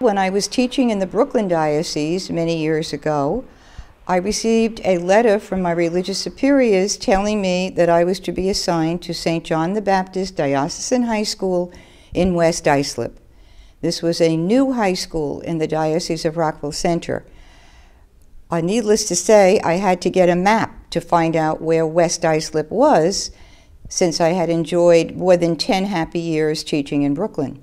When I was teaching in the Brooklyn Diocese many years ago, I received a letter from my religious superiors telling me that I was to be assigned to St. John the Baptist Diocesan High School in West Islip. This was a new high school in the Diocese of Rockville Center. Needless to say, I had to get a map to find out where West Islip was, since I had enjoyed more than 10 happy years teaching in Brooklyn.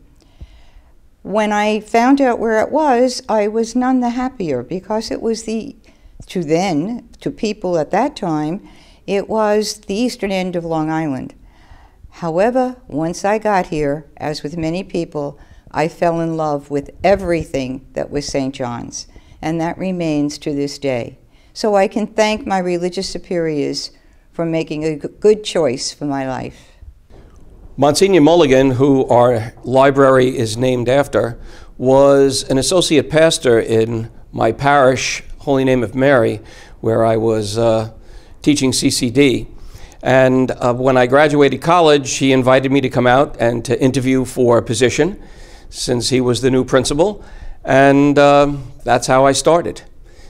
When I found out where it was, I was none the happier, because it was to people at that time, it was the eastern end of Long Island. However, once I got here, as with many people, I fell in love with everything that was St. John's, and that remains to this day. So I can thank my religious superiors for making a good choice for my life. Monsignor Mulligan, who our library is named after, was an associate pastor in my parish, Holy Name of Mary, where I was teaching CCD. And when I graduated college, he invited me to come out and to interview for a position, since he was the new principal. And that's how I started.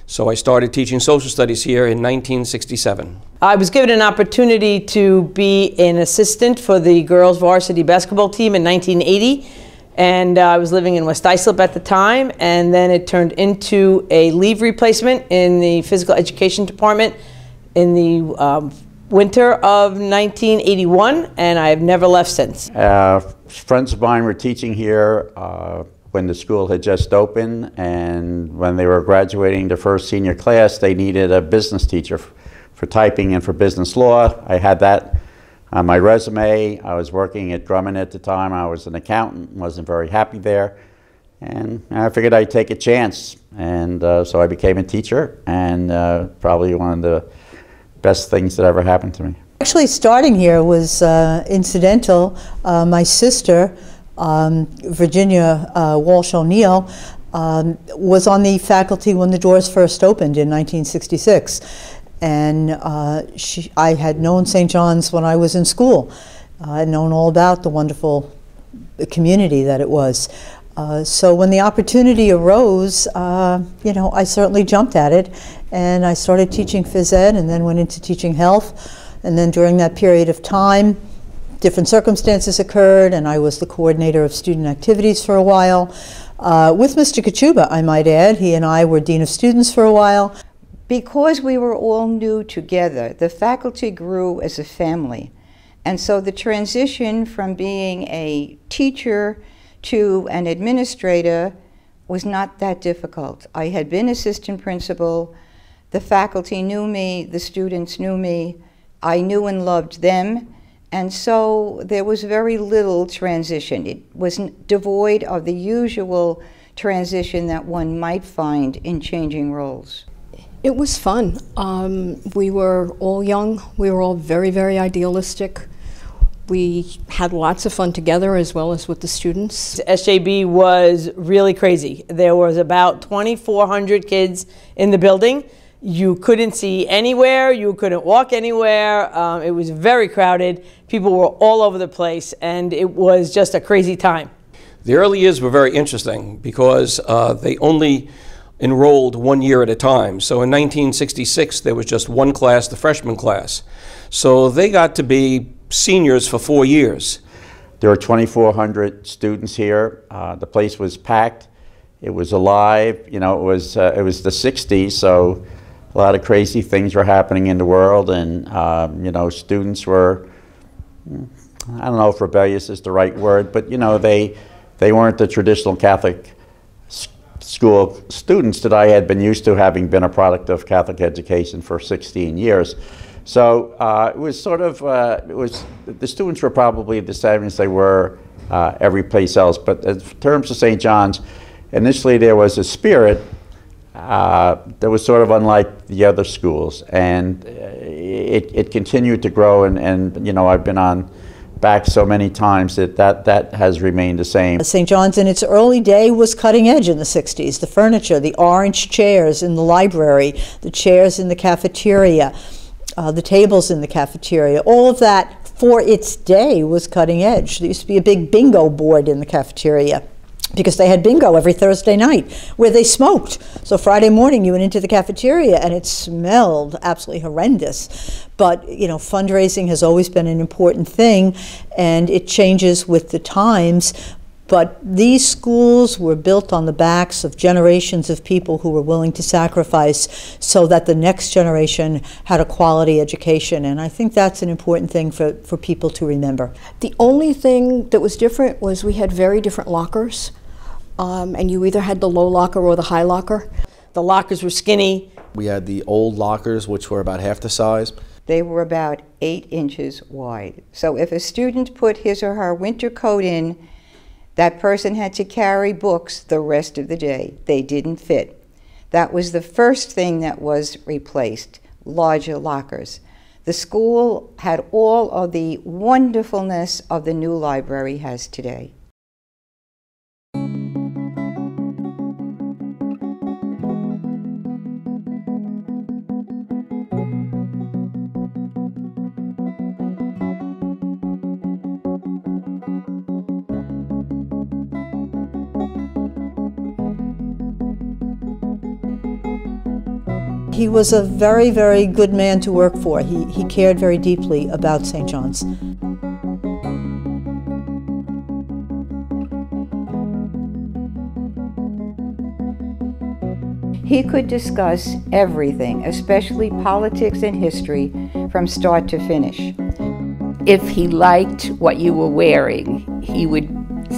So I started teaching social studies here in 1967. I was given an opportunity to be an assistant for the girls varsity basketball team in 1980. And I was living in West Islip at the time, and then it turned into a leave replacement in the physical education department in the winter of 1981, and I have never left since. Friends of mine were teaching here when the school had just opened, and when they were graduating their first senior class, they needed a business teacher for typing and for business law. I had that on my resume. I was working at Drummond at the time. I was an accountant, wasn't very happy there, and I figured I'd take a chance, and so I became a teacher, and probably one of the best things that ever happened to me. Actually, starting here was incidental. My sister, Virginia Walsh O'Neill, was on the faculty when the doors first opened in 1966. And I had known St. John's when I was in school. I had known all about the wonderful community that it was. So when the opportunity arose, you know, I certainly jumped at it, and I started teaching phys ed and then went into teaching health. And then during that period of time, different circumstances occurred, and I was the coordinator of student activities for a while. With Mr. Kachuba, I might add. He and I were dean of students for a while. Because we were all new together, the faculty grew as a family. And so the transition from being a teacher to an administrator was not that difficult. I had been assistant principal, the faculty knew me, the students knew me, I knew and loved them, and so there was very little transition. It was devoid of the usual transition that one might find in changing roles. It was fun. We were all young. We were all very, very idealistic. We had lots of fun together as well as with the students. SJB was really crazy. There was about 2,400 kids in the building. You couldn't see anywhere. You couldn't walk anywhere. It was very crowded. People were all over the place, and it was just a crazy time. The early years were very interesting because they only enrolled 1 year at a time. So in 1966, there was just one class, the freshman class. So they got to be seniors for 4 years. There were 2,400 students here. The place was packed. It was alive. You know, it was the 60s, so a lot of crazy things were happening in the world, and you know, students were, I don't know if rebellious is the right word, but you know, they weren't the traditional Catholic school students that I had been used to, having been a product of Catholic education for 16 years. So it was sort of, the students were probably the same as they were every place else. But in terms of St. John's, initially there was a spirit that was sort of unlike the other schools. And it continued to grow, and you know, I've been on back so many times that has remained the same. St. John's in its early day was cutting edge in the 60s. The furniture, the orange chairs in the library, the chairs in the cafeteria, the tables in the cafeteria, all of that for its day was cutting edge. There used to be a big bingo board in the cafeteria. because they had bingo every Thursday night where they smoked. So Friday morning you went into the cafeteria and it smelled absolutely horrendous. But you know, fundraising has always been an important thing, and it changes with the times. But these schools were built on the backs of generations of people who were willing to sacrifice so that the next generation had a quality education. And I think that's an important thing for people to remember. The only thing that was different was we had very different lockers. And you either had the low locker or the high locker. The lockers were skinny. We had the old lockers, which were about half the size. They were about 8 inches wide. So if a student put his or her winter coat in, that person had to carry books the rest of the day. They didn't fit. That was the first thing that was replaced, larger lockers. The school had all of the wonderfulness of the new library has today. He was a very, very good man to work for. He cared very deeply about St. John's. He could discuss everything, especially politics and history, from start to finish. If he liked what you were wearing, he would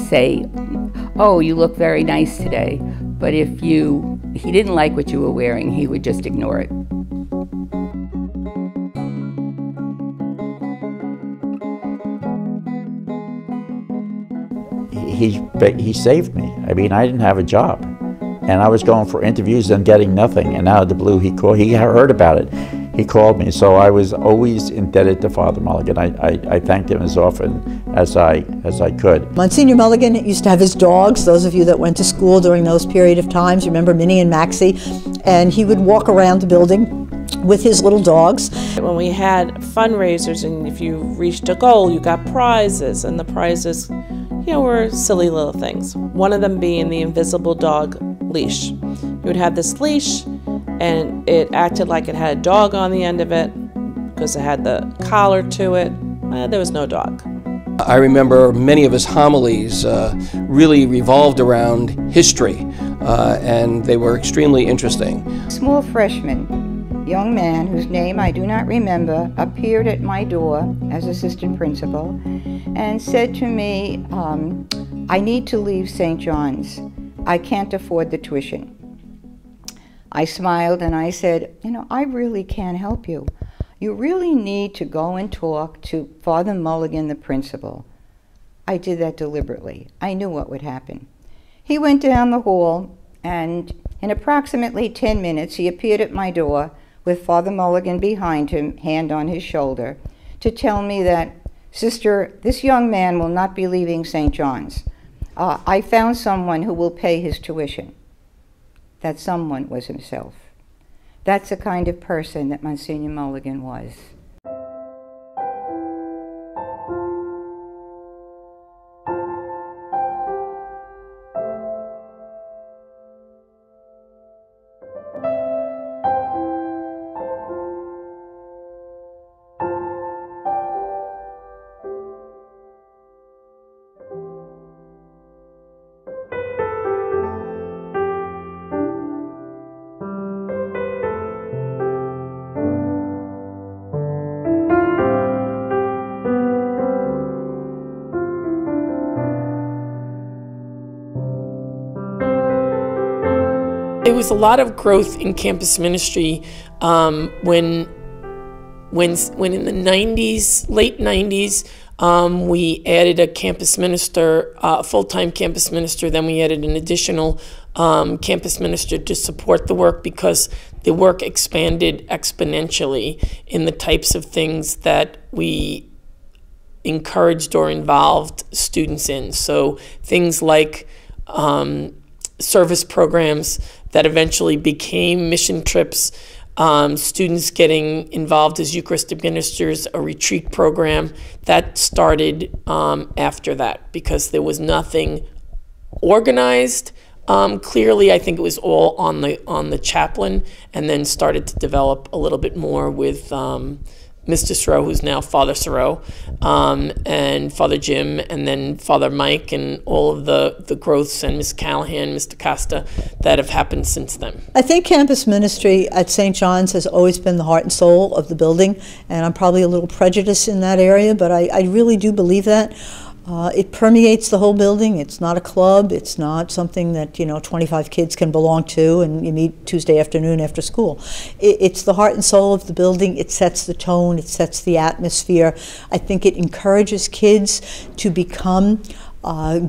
say, "Oh, you look very nice today." But if he didn't like what you were wearing, he would just ignore it. He saved me. I mean, I didn't have a job, and I was going for interviews and getting nothing. And out of the blue, he heard about it. He called me, so I was always indebted to Father Mulligan. I thanked him as often as I could. Monsignor Mulligan used to have his dogs. Those of you that went to school during those period of times remember Minnie and Maxie, and he would walk around the building with his little dogs. When we had fundraisers, and if you reached a goal, you got prizes, and the prizes, were silly little things. One of them being the invisible dog leash. You would have this leash, and it acted like it had a dog on the end of it because it had the collar to it. There was no dog. I remember many of his homilies really revolved around history, and they were extremely interesting. Small freshman, young man whose name I do not remember, appeared at my door as assistant principal and said to me, "I need to leave St. John's. I can't afford the tuition." I smiled and I said, "I really can't help you. You really need to go and talk to Father Mulligan, the principal." I did that deliberately. I knew what would happen. He went down the hall, and in approximately 10 minutes, he appeared at my door with Father Mulligan behind him, hand on his shoulder, to tell me that, "Sister, this young man will not be leaving St. John's. I found someone who will pay his tuition." That someone was himself. That's the kind of person that Monsignor Mulligan was. There was a lot of growth in campus ministry when in the 90s, late 90s, we added a campus minister, a full-time campus minister. Then we added an additional campus minister to support the work because the work expanded exponentially in the types of things that we encouraged or involved students in. So things like service programs that eventually became mission trips, students getting involved as Eucharistic ministers, a retreat program that started after that because there was nothing organized. Clearly, I think it was all on the chaplain, and then started to develop a little bit more with Mr. Serow, who's now Father Serow, and Father Jim, and then Father Mike, and all of the growths, and Miss Callahan, Mr. Costa, that have happened since then. I think campus ministry at St. John's has always been the heart and soul of the building, and I'm probably a little prejudiced in that area, but I really do believe that. It permeates the whole building. It's not a club. It's not something that 25 kids can belong to and you meet Tuesday afternoon after school. It's the heart and soul of the building. It sets the tone. It sets the atmosphere. I think it encourages kids to become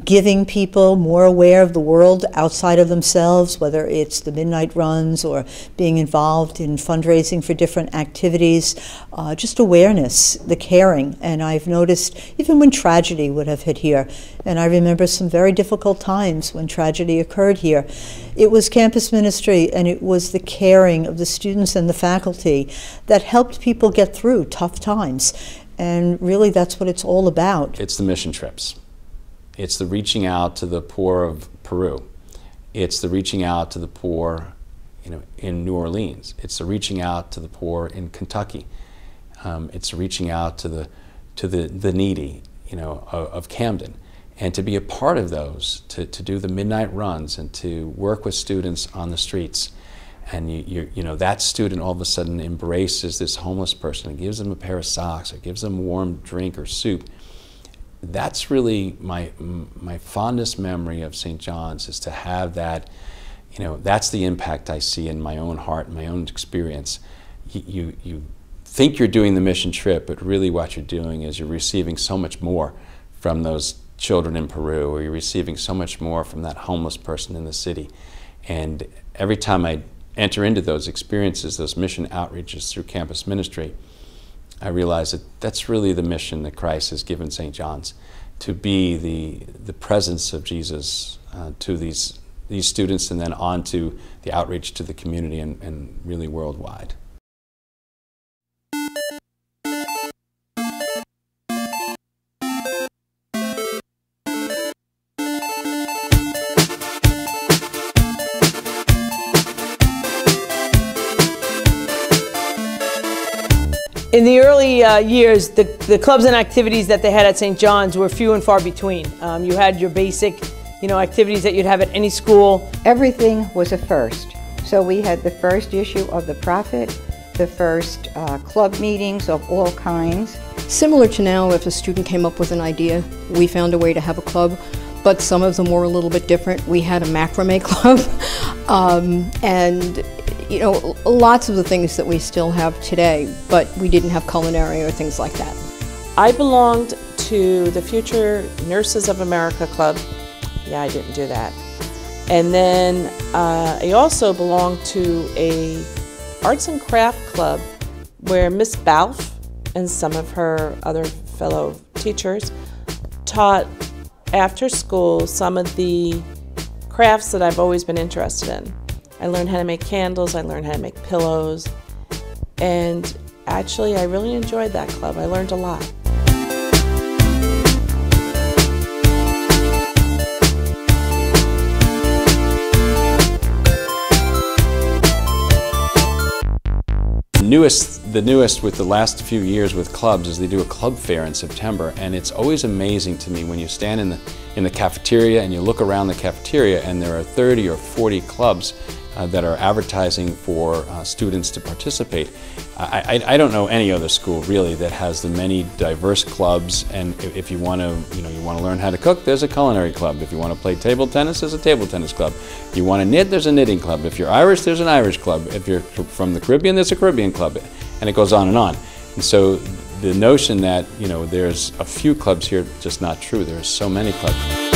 giving people more aware of the world outside of themselves, whether it's the midnight runs or being involved in fundraising for different activities, just awareness, the caring. And I've noticed even when tragedy would have hit here, and I remember some very difficult times when tragedy occurred here, it was campus ministry and it was the caring of the students and the faculty that helped people get through tough times. And really that's what it's all about. It's the mission trips. It's the reaching out to the poor of Peru. It's the reaching out to the poor, in New Orleans. It's the reaching out to the poor in Kentucky. It's the reaching out to the needy, of Camden, and to be a part of those, to do the midnight runs and to work with students on the streets. And that student all of a sudden embraces this homeless person and gives them a pair of socks or gives them a warm drink or soup. That's really my fondest memory of St. John's, is to have that, that's the impact I see in my own heart, my own experience. You think you're doing the mission trip, but really what you're doing is you're receiving so much more from those children in Peru, or you're receiving so much more from that homeless person in the city. And every time I enter into those experiences, those mission outreaches through campus ministry, I realize that that's really the mission that Christ has given St. John's, to be the presence of Jesus to these students, and then on to the outreach to the community and really worldwide. In the early years, the clubs and activities that they had at St. John's were few and far between. You had your basic, activities that you'd have at any school. Everything was a first. So we had the first issue of the Prophet, the first club meetings of all kinds. Similar to now, if a student came up with an idea, we found a way to have a club, but some of them were a little bit different. We had a macrame club, and lots of the things that we still have today, but we didn't have culinary or things like that. I belonged to the Future Nurses of America Club. Yeah, I didn't do that. And then I also belonged to a arts and craft club where Miss Balfe and some of her other fellow teachers taught after school some of the crafts that I've always been interested in. I learned how to make candles, I learned how to make pillows, and actually I really enjoyed that club. I learned a lot. The newest with the last few years with clubs is they do a club fair in September, and it's always amazing to me when you stand in the cafeteria and you look around the cafeteria and there are 30 or 40 clubs that are advertising for students to participate. I don't know any other school really that has the many diverse clubs, and if you want to, you want to learn how to cook, there's a culinary club. If you want to play table tennis, there's a table tennis club. If you want to knit, there's a knitting club. If you're Irish, there's an Irish club. If you're from the Caribbean, there's a Caribbean club, and it goes on and on. And so the notion that, there's a few clubs here, just not true. There are so many clubs.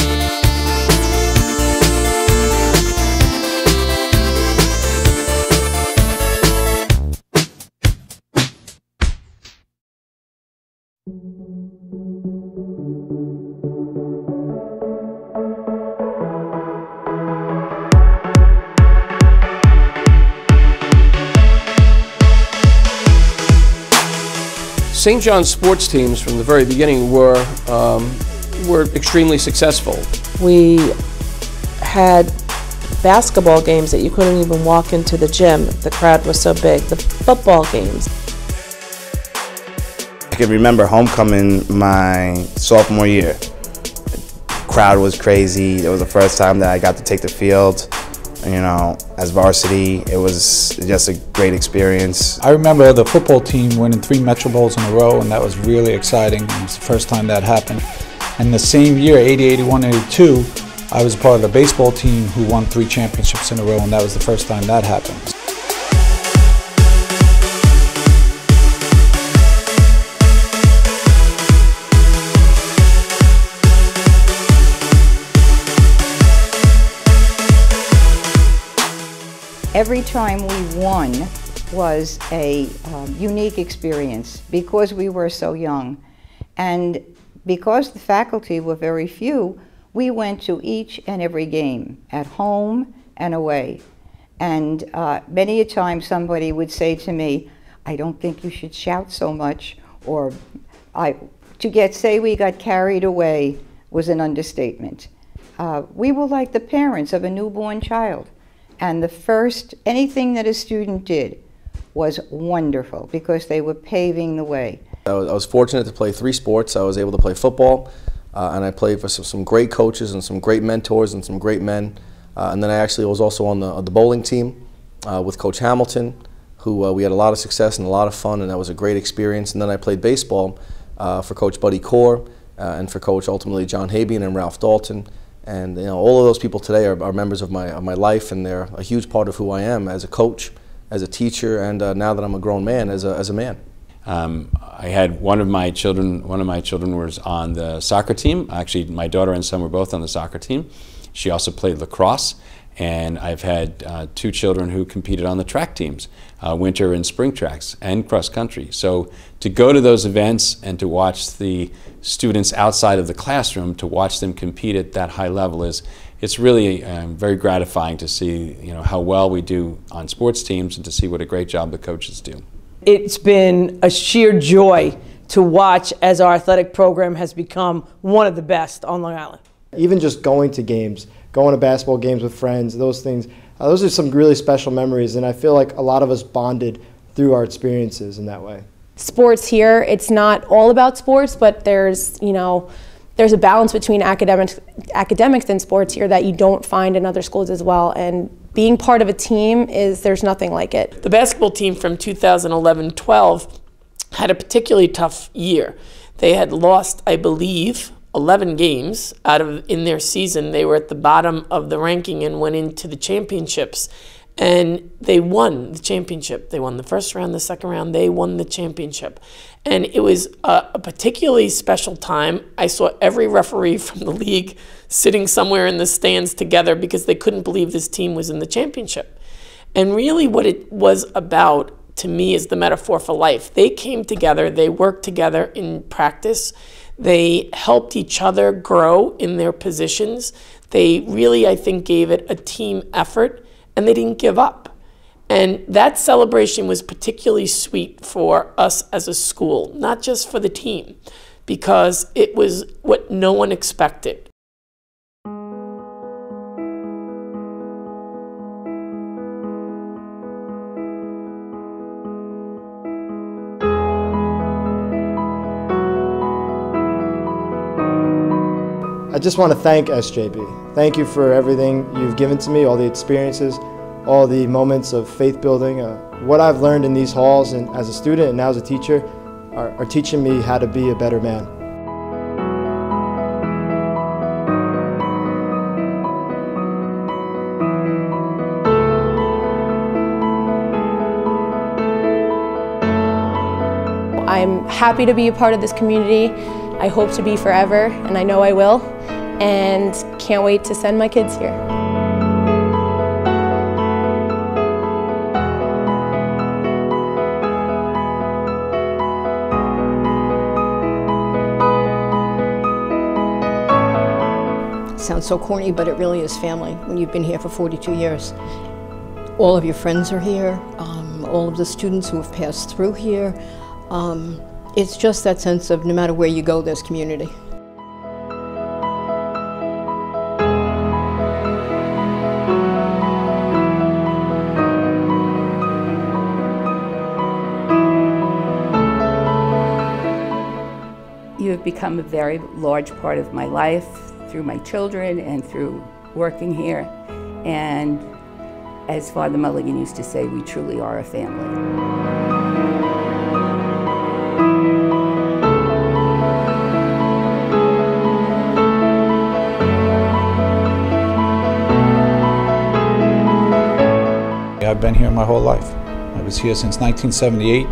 St. John's sports teams from the very beginning were extremely successful. We had basketball games that you couldn't even walk into the gym. The crowd was so big. The football games. I can remember homecoming my sophomore year. The crowd was crazy. It was the first time that I got to take the field, you know, as varsity. It was just a great experience. I remember the football team winning 3 Metro Bowls in a row, and that was really exciting. It was the first time that happened. And the same year, 80, 81, 82, I was a part of the baseball team who won 3 championships in a row, and that was the first time that happened. Every time we won was a unique experience because we were so young. And because the faculty were very few, we went to each and every game, at home and away. And many a time somebody would say to me, I don't think you should shout so much, or say we got carried away was an understatement. We were like the parents of a newborn child. And anything that a student did was wonderful because they were paving the way. I was fortunate to play 3 sports. I was able to play football, and I played for some great coaches and some great mentors and some great men. And then I actually was also on the bowling team with Coach Hamilton, who we had a lot of success and a lot of fun, and that was a great experience. And then I played baseball for Coach Buddy Core and for Coach ultimately John Habian and Ralph Dalton. And you know, all of those people today are members of my life, and they're a huge part of who I am as a coach, as a teacher, and now that I'm a grown man, as a man. I had one of my children was on the soccer team. Actually, my daughter and son were both on the soccer team. She also played lacrosse, and I've had 2 children who competed on the track teams, winter and spring tracks, and cross country. So to go to those events and to watch the students outside of the classroom, to watch them compete at that high level it's really very gratifying to see, you know, how well we do on sports teams and to see what a great job the coaches do. It's been a sheer joy to watch as our athletic program has become one of the best on Long Island. Even just going to games, going to basketball games with friends, those things, those are some really special memories, and I feel like a lot of us bonded through our experiences in that way. Sports here, it's not all about sports, but there's a balance between academics and sports here that you don't find in other schools as well. And being part of a team there's nothing like it. The basketball team from 2011-12 had a particularly tough year. They had lost, I believe, 11 games in their season. They were at the bottom of the ranking and went into the championships. And they won the championship. They won the first round, the second round, they won the championship. And it was a particularly special time. I saw every referee from the league sitting somewhere in the stands together because they couldn't believe this team was in the championship. And really what it was about, to me, is the metaphor for life. They came together, they worked together in practice, they helped each other grow in their positions. They really, I think, gave it a team effort, and they didn't give up. And that celebration was particularly sweet for us as a school, not just for the team, because it was what no one expected. I just want to thank SJB. Thank you for everything you've given to me, all the experiences, all the moments of faith building. What I've learned in these halls and as a student and now as a teacher are teaching me how to be a better man. I'm happy to be a part of this community. I hope to be forever, and I know I will, and can't wait to send my kids here. Sounds so corny, but it really is family when you've been here for 42 years. All of your friends are here, all of the students who have passed through here. It's just that sense of no matter where you go, there's community. have become a very large part of my life through my children and through working here. And as Father Mulligan used to say, we truly are a family. I've been here my whole life. I was here since 1978,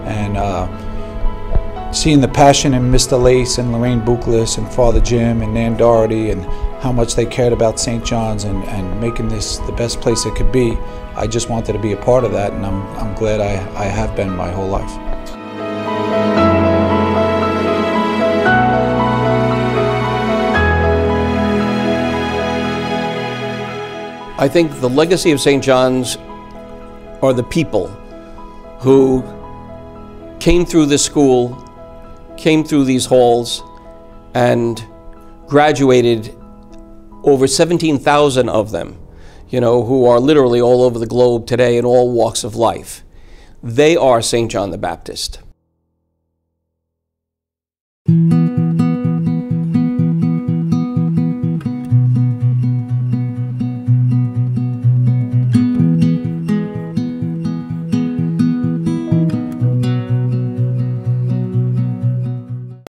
and seeing the passion in Mr. Lace and Lorraine Buchlis and Father Jim and Nan Doherty and how much they cared about St. John's and making this the best place it could be, I just wanted to be a part of that, and I'm glad I have been my whole life. I think the legacy of St. John's are the people who came through this school, came through these halls, and graduated, over 17,000 of them, you know, who are literally all over the globe today in all walks of life. They are St. John the Baptist.